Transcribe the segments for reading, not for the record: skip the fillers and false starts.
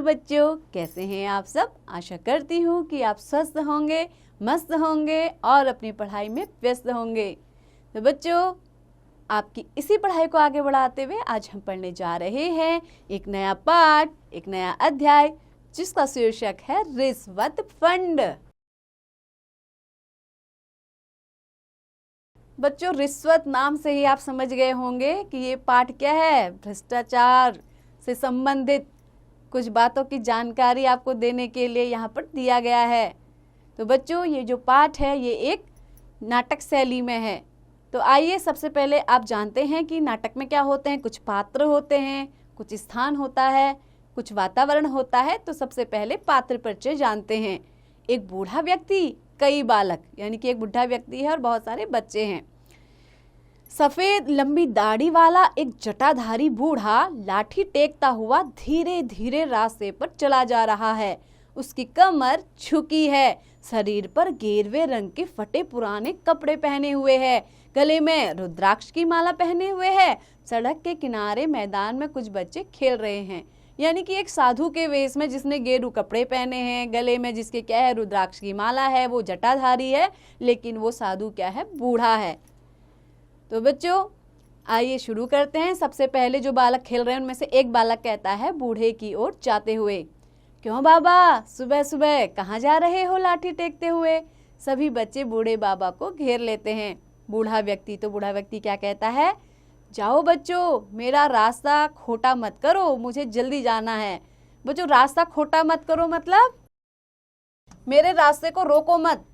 बच्चों, कैसे हैं आप सब। आशा करती हूँ कि आप स्वस्थ होंगे, मस्त होंगे और अपनी पढ़ाई में व्यस्त होंगे। तो बच्चों, आपकी इसी पढ़ाई को आगे बढ़ाते हुए आज हम पढ़ने जा रहे हैं एक नया पाठ, एक नया अध्याय, जिसका शीर्षक है रिश्वत फंड। बच्चों, रिश्वत नाम से ही आप समझ गए होंगे कि ये पाठ क्या है। भ्रष्टाचार से संबंधित कुछ बातों की जानकारी आपको देने के लिए यहाँ पर दिया गया है। तो बच्चों, ये जो पाठ है ये एक नाटक शैली में है। तो आइए सबसे पहले आप जानते हैं कि नाटक में क्या होते हैं। कुछ पात्र होते हैं, कुछ स्थान होता है, कुछ वातावरण होता है। तो सबसे पहले पात्र परिचय जानते हैं। एक बूढ़ा व्यक्ति, कई बालक, यानी कि एक बूढ़ा व्यक्ति है और बहुत सारे बच्चे हैं। सफेद लंबी दाढ़ी वाला एक जटाधारी बूढ़ा लाठी टेकता हुआ धीरे धीरे रास्ते पर चला जा रहा है। उसकी कमर झुकी है, शरीर पर गेरुए रंग के फटे पुराने कपड़े पहने हुए है, गले में रुद्राक्ष की माला पहने हुए है। सड़क के किनारे मैदान में कुछ बच्चे खेल रहे हैं, यानी कि एक साधु के वेश में जिसने गेरू कपड़े पहने हैं, गले में जिसके क्या है रुद्राक्ष की माला है, वो जटाधारी है, लेकिन वो साधु क्या है, बूढ़ा है। तो बच्चों, आइए शुरू करते हैं। सबसे पहले जो बालक खेल रहे हैं उनमें से एक बालक कहता है बूढ़े की ओर जाते हुए, क्यों बाबा, सुबह सुबह कहाँ जा रहे हो लाठी टेकते हुए। सभी बच्चे बूढ़े बाबा को घेर लेते हैं। बूढ़ा व्यक्ति क्या कहता है, जाओ बच्चों, मेरा रास्ता खोटा मत करो, मुझे जल्दी जाना है। बच्चों, रास्ता खोटा मत करो मतलब मेरे रास्ते को रोको मत,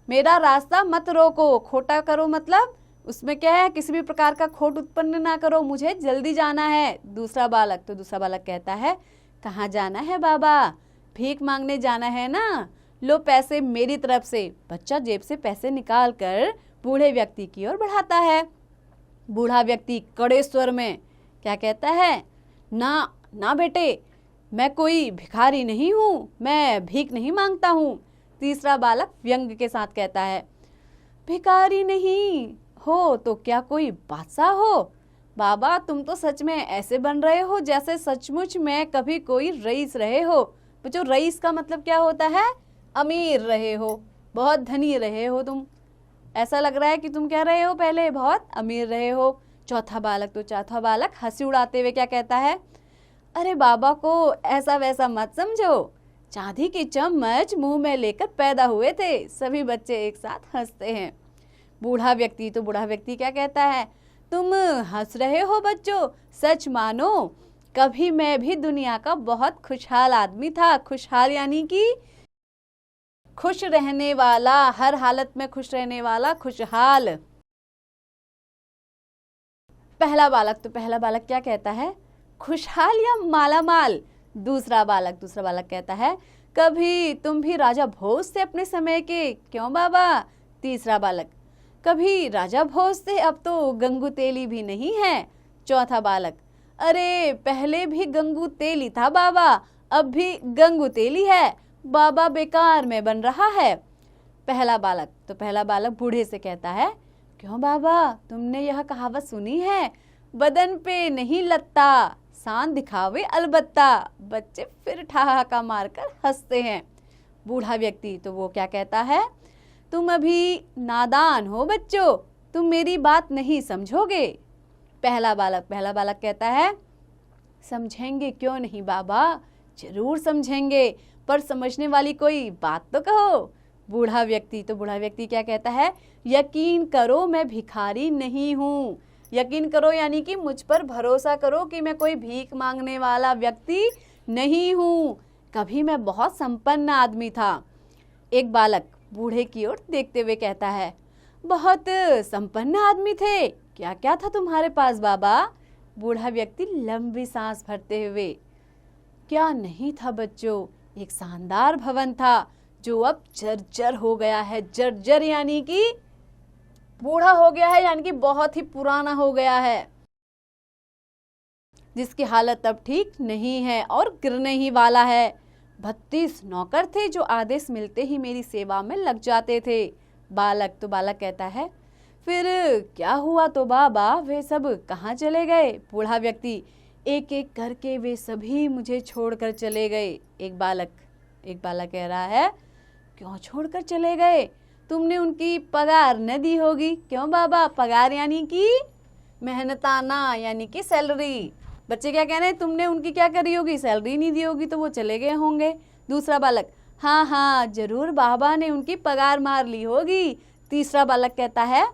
मेरा रास्ता मत रोको। खोटा करो मतलब उसमें क्या है, किसी भी प्रकार का खोट उत्पन्न ना करो, मुझे जल्दी जाना है। दूसरा बालक कहता है, कहाँ जाना है बाबा, भीख मांगने जाना है ना, लो पैसे मेरी तरफ से। बच्चा जेब से पैसे निकाल कर बूढ़े व्यक्ति की ओर बढ़ाता है। बूढ़ा व्यक्ति कड़े स्वर में क्या कहता है, ना ना बेटे, मैं कोई भिखारी नहीं हूँ, मैं भीख नहीं मांगता हूँ। तीसरा बालक व्यंग के साथ कहता है, भिखारी नहीं हो तो क्या कोई बादशाह हो। बाबा, तुम तो सच में ऐसे बन रहे हो जैसे सचमुच में कभी कोई रईस रहे हो। बच्चों, रईस का मतलब क्या होता है, अमीर रहे हो, बहुत धनी रहे हो तुम। ऐसा लग रहा है कि तुम क्या रहे हो, पहले बहुत अमीर रहे हो। चौथा बालक हंसी उड़ाते हुए क्या कहता है, अरे बाबा को ऐसा वैसा मत समझो, चांदी की चम्मच मुंह में लेकर पैदा हुए थे। सभी बच्चे एक साथ हंसते हैं। बूढ़ा व्यक्ति क्या कहता है, तुम हंस रहे हो बच्चों, सच मानो कभी मैं भी दुनिया का बहुत खुशहाल आदमी था। खुशहाल यानी कि खुश रहने वाला, हर हालत में खुश रहने वाला, खुशहाल। पहला बालक क्या कहता है, खुशहाल या मालामाल। दूसरा बालक कहता है, कभी तुम भी राजा भोज से अपने समय के, क्यों बाबा। तीसरा बालक, कभी राजा भोज थे, अब तो गंगू तेली भी नहीं है। चौथा बालक, अरे पहले भी गंगू तेली था बाबा, अब भी गंगू तेली है, बाबा बेकार में बन रहा है। पहला बालक बूढ़े से कहता है, क्यों बाबा, तुमने यह कहावत सुनी है, बदन पे नहीं लत्ता, शान दिखावे अलबत्ता। बच्चे फिर ठहाका मारकर हंसते हैं। बूढ़ा व्यक्ति वो क्या कहता है, तुम अभी नादान हो बच्चों, तुम मेरी बात नहीं समझोगे। पहला बालक कहता है, समझेंगे क्यों नहीं बाबा, जरूर समझेंगे, पर समझने वाली कोई बात तो कहो। बूढ़ा व्यक्ति क्या कहता है, यकीन करो मैं भिखारी नहीं हूँ। यकीन करो यानी कि मुझ पर भरोसा करो कि मैं कोई भीख मांगने वाला व्यक्ति नहीं हूँ, कभी मैं बहुत संपन्न आदमी था। एक बालक बूढ़े की ओर देखते हुए कहता है, बहुत संपन्न आदमी थे, क्या क्या था तुम्हारे पास बाबा। बूढ़ा व्यक्ति लंबी सांस भरते हुए, क्या नहीं था बच्चों, एक शानदार भवन था जो अब जर्जर हो गया है। जर्जर यानी कि बूढ़ा हो गया है, यानी कि बहुत ही पुराना हो गया है, जिसकी हालत अब ठीक नहीं है और गिरने ही वाला है। 32 नौकर थे जो आदेश मिलते ही मेरी सेवा में लग जाते थे। बालक कहता है, फिर क्या हुआ तो बाबा, वे सब कहाँ चले गए। बूढ़ा व्यक्ति, एक एक करके वे सभी मुझे छोड़कर चले गए। एक बालक कह रहा है, क्यों छोड़कर चले गए? तुमने उनकी पगार न दी होगी। क्यों बाबा? पगार यानी कि मेहनताना, यानी कि सैलरी। बच्चे क्या कह रहे हैं? तुमने उनकी क्या करी होगी? सैलरी नहीं दी होगी, तो वो चले गए होंगे। दूसरा बालक, हाँ हाँ जरूर बाबा ने उनकी पगार मार ली होगी। तीसरा बालक कहता है,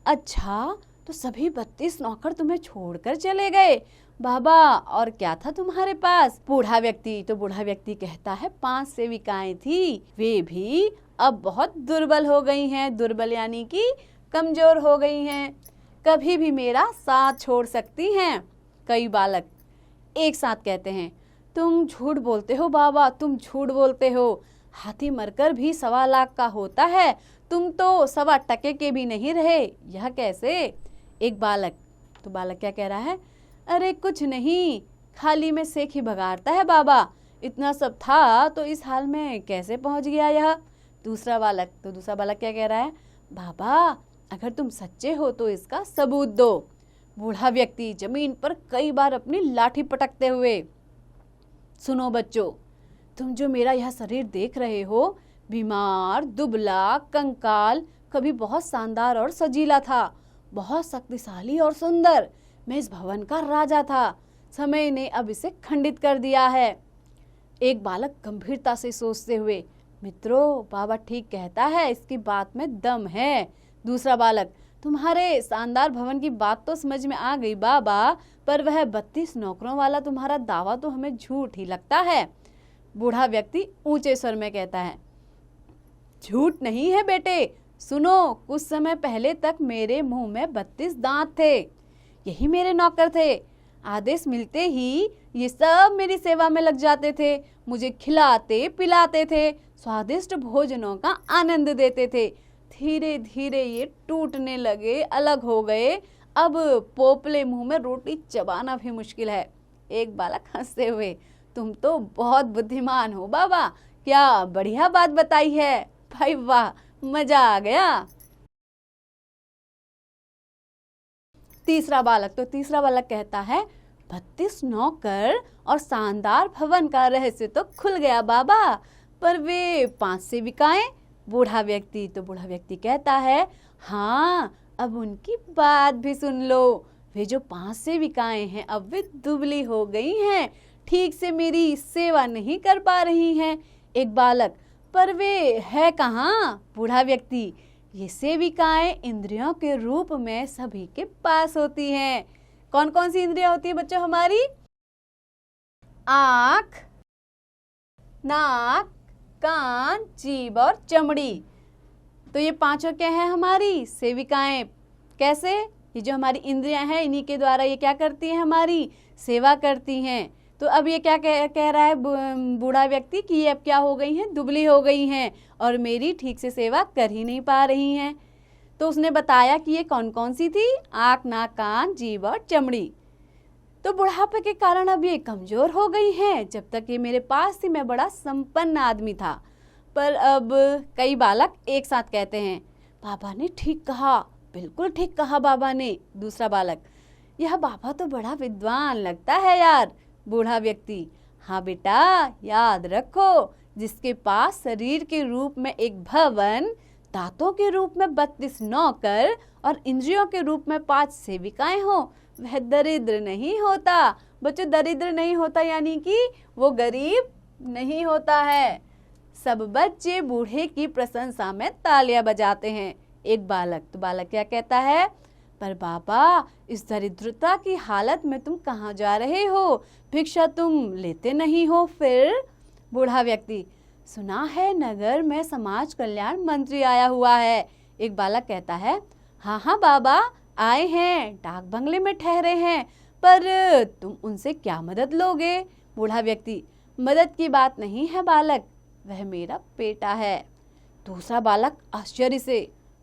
अच्छा तो सभी 32 नौकर तुम्हें छोड़कर चले गए बाबा, और क्या था तुम्हारे पास? बूढ़ा व्यक्ति कहता है, 5 सेविकाएं थी, वे भी अब बहुत दुर्बल हो गई हैं। दुर्बल यानी कि कमजोर हो गई हैं, कभी भी मेरा साथ छोड़ सकती हैं। कई बालक एक साथ कहते हैं, तुम झूठ बोलते हो बाबा, तुम झूठ बोलते हो। हाथी मरकर भी 1.25 लाख का होता है, तुम तो 1.25 टके के भी नहीं रहे, यह कैसे? एक बालक क्या कह रहा है? अरे कुछ नहीं, खाली में सेक ही भगाता है बाबा, इतना सब था तो इस हाल में कैसे पहुंच गया यह? दूसरा बालक क्या कह रहा है? बाबा अगर तुम सच्चे हो तो इसका सबूत दो। बूढ़ा व्यक्ति जमीन पर कई बार अपनी लाठी पटकते हुए, सुनो बच्चों, तुम जो मेरा यह शरीर देख रहे हो, बीमार, दुबला, कंकाल, कभी बहुत शानदार और सजीला था, बहुत शक्तिशाली और सुंदर। मैं इस भवन का राजा था, समय ने अब इसे खंडित कर दिया है। एक बालक गंभीरता से सोचते हुए, मित्रों बाबा ठीक कहता है, इसकी बात में दम है। दूसरा बालक, तुम्हारे शानदार भवन की बात तो समझ में आ गई बाबा, पर वह 32 नौकरों वाला तुम्हारा दावा तो हमें झूठ ही लगता है। बूढ़ा व्यक्ति ऊंचे स्वर में कहता है, झूठ नहीं है बेटे, सुनो, कुछ समय पहले तक मेरे मुंह में 32 दांत थे, यही मेरे नौकर थे। आदेश मिलते ही ये सब मेरी सेवा में लग जाते थे, मुझे खिलाते पिलाते थे, स्वादिष्ट भोजनों का आनंद देते थे। धीरे धीरे ये टूटने लगे, अलग हो गए, अब पोपले मुंह में रोटी चबाना भी मुश्किल है। एक बालक हंसते हुए, तुम तो बहुत बुद्धिमान हो बाबा, क्या बढ़िया बात बताई है। भाई वाह, मजा आ गया। तीसरा बालक कहता है, 32 नौकर और शानदार भवन का रहस्य तो खुल गया बाबा, पर वे 5 सेविकाएं? बूढ़ा व्यक्ति कहता है, हाँ अब उनकी बात भी सुन लो। वे जो 5 सेविकाएं हैं, अब वे दुबली हो गई हैं, ठीक से मेरी सेवा नहीं कर पा रही हैं। एक बालक, पर वे है कहाँ? बूढ़ा व्यक्ति, ये सेविकाएं इंद्रियों के रूप में सभी के पास होती हैं। कौन कौन सी इंद्रियां होती है बच्चों हमारी? आँख, नाक, कान, जीभ और चमड़ी। तो ये 5 क्या है हमारी सेविकाएं। कैसे? ये जो हमारी इंद्रियां हैं, इन्हीं के द्वारा ये क्या करती हैं? हमारी सेवा करती हैं। तो अब ये क्या कह रहा है बूढ़ा व्यक्ति कि ये अब क्या हो गई हैं? दुबली हो गई हैं और मेरी ठीक से सेवा कर ही नहीं पा रही हैं। तो उसने बताया कि ये कौन कौन सी थी? आँख, नाक, कान, जीभ और चमड़ी। तो बुढ़ापे के कारण अब ये कमजोर हो गई हैं। जब तक ये मेरे पास थी मैं बड़ा संपन्न आदमी था, पर अब कई बालक एक साथ कहते हैं, बाबा ने ठीक कहा, बिल्कुल ठीक कहा बाबा ने। दूसरा बालक, यह बाबा तो बड़ा विद्वान लगता है यार। बूढ़ा व्यक्ति, हाँ बेटा याद रखो, जिसके पास शरीर के रूप में एक भवन, दांतों के रूप में 32 नौकर और इंद्रियों के रूप में 5 सेविकाएं हो, वह दरिद्र नहीं होता। बच्चों दरिद्र नहीं होता यानी कि वो गरीब नहीं होता है। सब बच्चे बूढ़े की प्रशंसा में तालियां बजाते हैं। एक बालक क्या कहता है? पर बाबा इस दरिद्रता की हालत में तुम कहाँ जा रहे हो? भिक्षा तुम लेते नहीं हो फिर? बूढ़ा व्यक्ति, सुना है नगर में समाज कल्याण मंत्री आया हुआ है। एक बालक कहता है, हाँ हाँ बाबा आए हैं, डाक बंगले में ठहरे हैं, पर तुम उनसे क्या मदद लोगे? बूढ़ा व्यक्ति, मदद की बात नहीं है बालक, वह मेरा बेटा है। दूसरा बालक आश्चर्य से,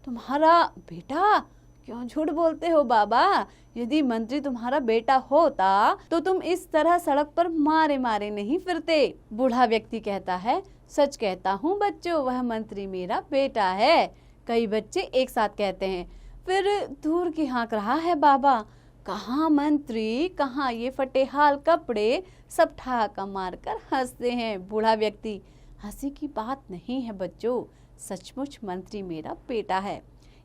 तुम्हारा बेटा? क्यों झूठ बोलते हो बाबा? यदि मंत्री तुम्हारा बेटा होता तो तुम इस तरह सड़क पर मारे मारे नहीं फिरते। बूढ़ा व्यक्ति कहता है, सच कहता हूँ बच्चों, वह मंत्री मेरा बेटा है। कई बच्चे एक साथ कहते हैं, फिर दूर की हाँक रहा है बाबा, कहाँ मंत्री, कहाँ ये फटेहाल कपड़े, सब ठहाका मारकर हंसते हैं। बूढ़ा व्यक्ति, हंसी की बात नहीं है बच्चों, सचमुच मंत्री मेरा बेटा है।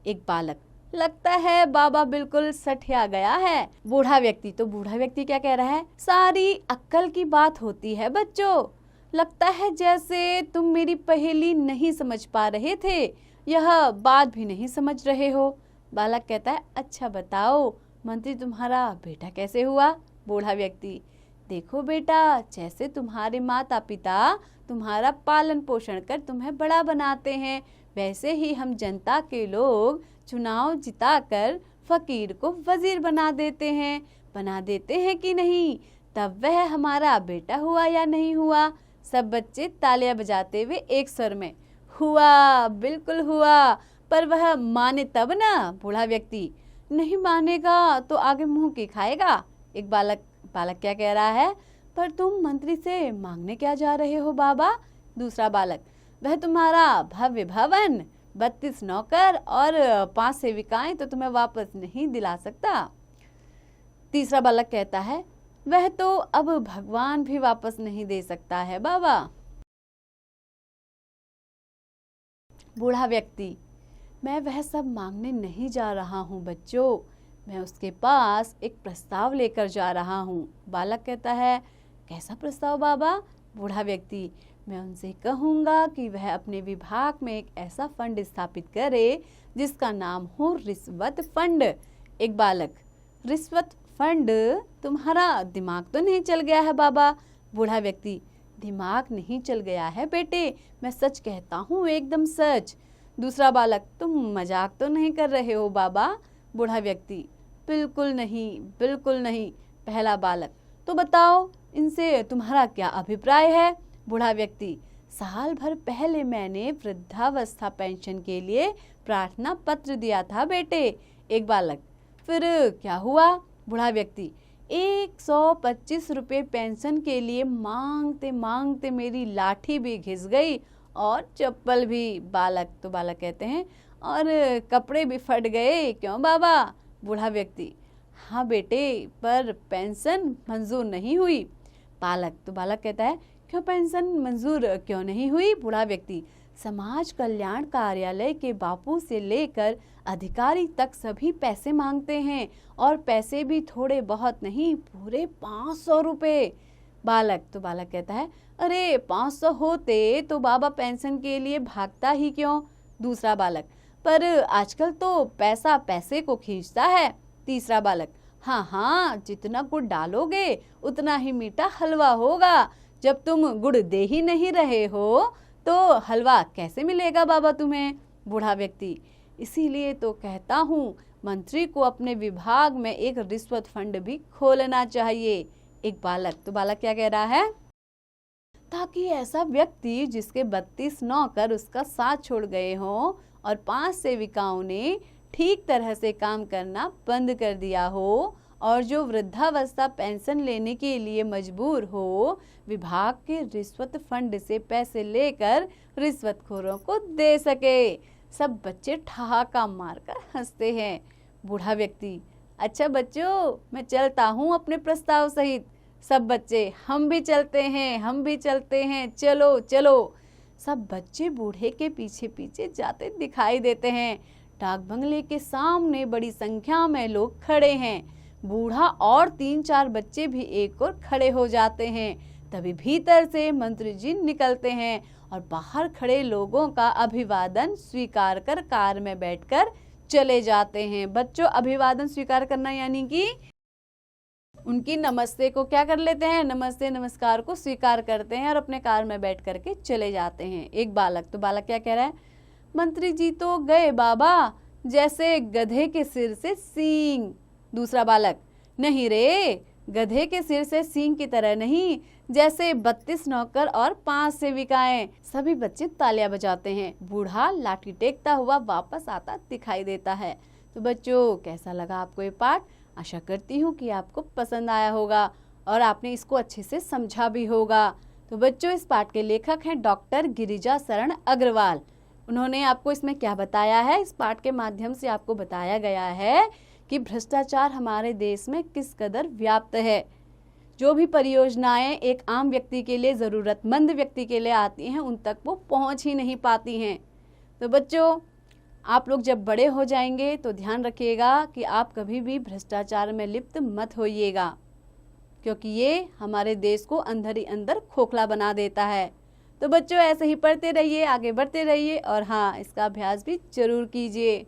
एक बालक, लगता है बाबा बिल्कुल सठिया गया है। बूढ़ा व्यक्ति, तो बूढ़ा व्यक्ति क्या कह रहा है, सारी अक्ल की बात होती है बच्चों, लगता है जैसे तुम मेरी पहेली नहीं समझ पा रहे थे, यह बात भी नहीं समझ रहे हो। बालक कहता है, अच्छा बताओ मंत्री तुम्हारा बेटा कैसे हुआ। बूढ़ा व्यक्ति, देखो बेटा, जैसे तुम्हारे माता पिता तुम्हारा पालन पोषण कर तुम्हें बड़ा बनाते हैं, वैसे ही हम जनता के लोग चुनाव जिताकर फकीर को वजीर बना देते हैं कि नहीं, तब वह हमारा बेटा हुआ या नहीं हुआ। सब बच्चे तालियां बजाते हुए एक स्वर में, हुआ, बिल्कुल हुआ, पर वह माने तब ना। बूढ़ा व्यक्ति, नहीं मानेगा तो आगे मुंह की खाएगा। एक बालक क्या कह रहा है, पर तुम मंत्री से मांगने क्या जा रहे हो बाबा। दूसरा बालक, वह तुम्हारा भव्य भवन, 32 नौकर और 5 सेविकाएं तो तुम्हें वापस नहीं दिला सकता। तीसरा बालक कहता है, वह तो अब भगवान भी वापस नहीं दे सकता है बाबा। बूढ़ा व्यक्ति, मैं वह सब मांगने नहीं जा रहा हूँ बच्चों, मैं उसके पास एक प्रस्ताव लेकर जा रहा हूँ। बालक कहता है, कैसा प्रस्ताव बाबा। बूढ़ा व्यक्ति, मैं उनसे कहूँगा कि वह अपने विभाग में एक ऐसा फंड स्थापित करे जिसका नाम हो रिश्वत फंड। एक बालक, रिश्वत फंड, तुम्हारा दिमाग तो नहीं चल गया है बाबा। बूढ़ा व्यक्ति, दिमाग नहीं चल गया है बेटे, मैं सच कहता हूँ, एकदम सच। दूसरा बालक, तुम मजाक तो नहीं कर रहे हो बाबा। बूढ़ा व्यक्ति, बिल्कुल नहीं, बिल्कुल नहीं। पहला बालक, तो बताओ इनसे तुम्हारा क्या अभिप्राय है। बूढ़ा व्यक्ति, साल भर पहले मैंने वृद्धावस्था पेंशन के लिए प्रार्थना पत्र दिया था बेटे। एक बालक, फिर क्या हुआ। बूढ़ा व्यक्ति, 125 रुपये पेंशन के लिए मांगते मांगते मेरी लाठी भी घिस गई और चप्पल भी। बालक कहते हैं, और कपड़े भी फट गए, क्यों बाबा। बूढ़ा व्यक्ति, हाँ बेटे, पर पेंशन मंजूर नहीं हुई। बालक कहता है, क्यों पेंशन मंजूर क्यों नहीं हुई। बूढ़ा व्यक्ति, समाज कल्याण कार्यालय के बापू से लेकर अधिकारी तक सभी पैसे मांगते हैं, और पैसे भी थोड़े बहुत नहीं, पूरे 500 रुपये। बालक कहता है, अरे 500 होते तो बाबा पेंशन के लिए भागता ही क्यों। दूसरा बालक, पर आजकल तो पैसा पैसे को खींचता है। तीसरा बालक, हाँ, जितना गुड़ डालोगे उतना ही मीठा हलवा होगा, जब तुम गुड़ दे ही नहीं रहे हो तो हलवा कैसे मिलेगा बाबा तुम्हें। बूढ़ा व्यक्ति, इसीलिए तो कहता हूँ मंत्री को अपने विभाग में एक रिश्वत फंड भी खोलना चाहिए। एक बालक क्या कह रहा है, ताकि ऐसा व्यक्ति जिसके 32 नौकर उसका साथ छोड़ गए हों और 5 सेविकाओं ने ठीक तरह से काम करना बंद कर दिया हो, और जो वृद्धावस्था पेंशन लेने के लिए मजबूर हो, विभाग के रिश्वत फंड से पैसे लेकर रिश्वतखोरों को दे सके। सब बच्चे ठहाका मारकर हंसते हैं। बूढ़ा व्यक्ति, अच्छा बच्चों, मैं चलता हूँ अपने प्रस्ताव सहित। सब बच्चे, हम भी चलते हैं, चलो। सब बच्चे बूढ़े के पीछे पीछे जाते दिखाई देते हैं। डाक बंगले के सामने बड़ी संख्या में लोग खड़े हैं। बूढ़ा और 3-4 बच्चे भी एक और खड़े हो जाते हैं। तभी भीतर से मंत्री जी निकलते हैं और बाहर खड़े लोगों का अभिवादन स्वीकार कर कार में बैठकर चले जाते हैं। बच्चों, अभिवादन स्वीकार करना यानी कि उनकी नमस्ते को क्या कर लेते हैं, नमस्ते नमस्कार को स्वीकार करते हैं और अपने कार में बैठ करके चले जाते हैं। एक बालक क्या कह रहा है, मंत्री जी तो गए बाबा, जैसे गधे के सिर से सींग। दूसरा बालक, नहीं रे, गधे के सिर से सींग की तरह नहीं, जैसे 32 नौकर और 5 सेविकाएं। सभी बच्चे तालियां बजाते हैं। बूढ़ा लाठी टेकता हुआ वापस आता दिखाई देता है। तो बच्चों, कैसा लगा आपको ये पाठ। आशा करती हूँ कि आपको पसंद आया होगा और आपने इसको अच्छे से समझा भी होगा। तो बच्चों, इस पाठ के लेखक हैं डॉक्टर गिरिजा शरण अग्रवाल। उन्होंने आपको इसमें क्या बताया है, इस पाठ के माध्यम से आपको बताया गया है कि भ्रष्टाचार हमारे देश में किस कदर व्याप्त है। जो भी परियोजनाएं एक आम व्यक्ति के लिए, ज़रूरतमंद व्यक्ति के लिए आती हैं, उन तक वो पहुंच ही नहीं पाती हैं। तो बच्चों, आप लोग जब बड़े हो जाएंगे तो ध्यान रखिएगा कि आप कभी भी भ्रष्टाचार में लिप्त मत होइएगा, क्योंकि ये हमारे देश को अंदर ही अंदर खोखला बना देता है। तो बच्चों, ऐसे ही पढ़ते रहिए, आगे बढ़ते रहिए और हाँ, इसका अभ्यास भी जरूर कीजिए।